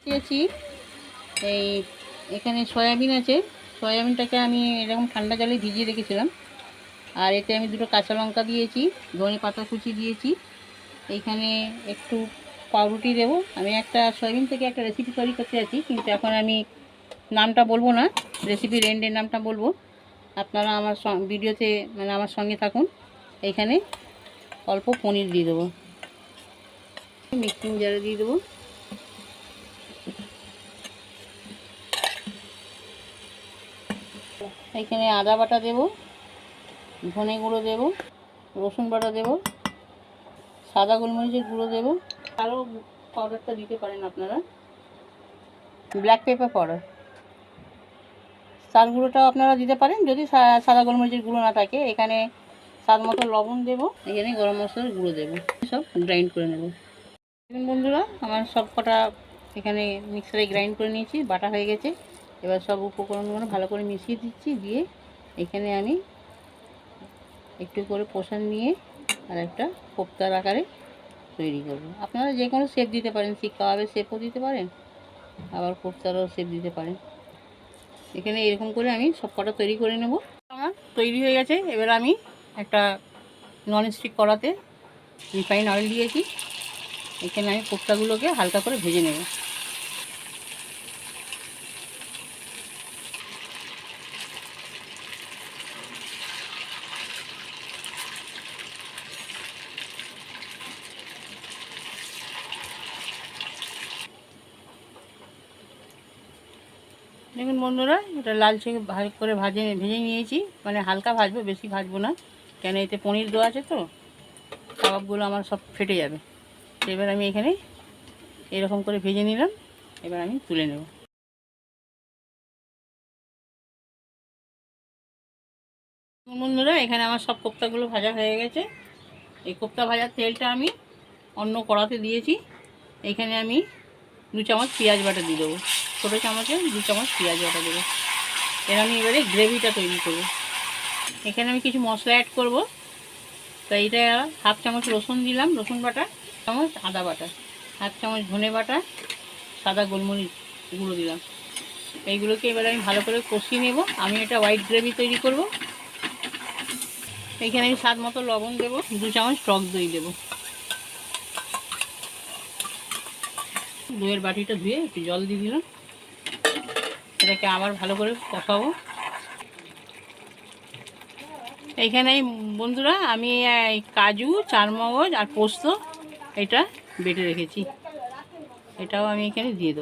দিয়েছি এই এখানে সয়াবিন আছে, সয়াবিনটাকে আমি এরকম ঠান্ডা জলে ভিজিয়ে রেখেছিলাম। আর এতে আমি দুটো কাঁচা লঙ্কা দিয়েছি, ধনে পাতা কুচি দিয়েছি। এইখানে একটু পাউরুটি দেবো। আমি একটা সয়াবিন থেকে একটা রেসিপি তৈরি করতে আছি, কিন্তু এখন আমি নামটা বলবো না, রেসিপির এন্ডের নামটা বলবো। আপনারা আমার ভিডিওতে মানে আমার সঙ্গে থাকুন। এইখানে অল্প পনির দিয়ে দেবো, মিক্সিং জারে দিয়ে দেবো। এইখানে আদা বাটা দেবো, ধনে গুঁড়ো দেবো, রসুন বাটা দেবো, সাদা গোলমরিচের গুঁড়ো দেবো। আরও পাউডারটা দিতে পারেন আপনারা, ব্ল্যাক পেপার পাউডার। চাল গুঁড়োটাও আপনারা দিতে পারেন যদি সাদা গোলমরিচের গুঁড়ো না থাকে। এখানে স্বাদ মতো লবণ দেবো, এখানে গরম মশলার গুঁড়ো দেবো, সব গ্রাইন্ড করে নেব। বন্ধুরা আমার সব কটা এখানে মিক্সারে গ্রাইন্ড করে নিয়েছি, বাটা হয়ে গেছে। এবার সব উপকরণগুলো ভালো করে মিশিয়ে দিচ্ছি, দিয়ে এখানে আমি একটু করে পোষণ নিয়ে আর একটা কোপ্তার আকারে তৈরি করব। আপনারা যে কোনো শেপ দিতে পারেন, শিক কাবাবের শেপও দিতে পারেন, আবার কোপ্তারও শেপ দিতে পারেন। এখানে এরকম করে আমি সব কটা তৈরি করে নেব। আমার তৈরি হয়ে গেছে। এবার আমি একটা ননস্টিক কড়াতে রিফাইন অয়েল দিয়েছি। এখানে আমি কোপ্তাগুলোকে হালকা করে ভেজে নেব। দেখুন বন্ধুরা, এটা লালচে ভালো করে ভেজে নিয়েছি, মানে হালকা ভাজবো, বেশি ভাজবো না, কেন এতে পনির দেওয়া আছে তো কাবাবগুলো আমার সব ফেটে যাবে। এবার আমি এখানে এরকম করে ভেজে নিলাম, এবার আমি তুলে নেব। বন্ধুরা এখানে আমার সব কোপ্তাগুলো ভাজা হয়ে গেছে। এই কোপ্তা ভাজার তেলটা আমি অন্য কড়াতে দিয়েছি। এখানে আমি 2 চামচ পেঁয়াজ বাটা দিয়ে দেবো, ছোটো চামচে 2 চামচ পেঁয়াজ বাটা দেবো। এর আমি এবারে গ্রেভিটা তৈরি করব। এখানে আমি কিছু মশলা অ্যাড করব। তাই এটা 1/2 চামচ রসুন দিলাম, রসুন বাটা, 1 চামচ আদা বাটা, 1 চামচ ধনে বাটা, সাদা গোলমরিচ গুঁড়ো দিলাম। এইগুলোকে এবারে আমি ভালো করে কষিয়ে নেব। আমি এটা হোয়াইট গ্রেভি তৈরি করব। এখানে আমি স্বাদ মতো লবণ দেবো, 2 চামচ টক দই দেবো। দইয়ের বাটিটা ধুয়ে একটু জল দিয়ে দিলাম। এটাকে আবার ভালো করে কষাবো। এইখানে বন্ধুরা আমি কাজু, চারমগজ আর পোস্ত এটা বেটে রেখেছি, এটাও আমি এখানে দিয়ে দেবো।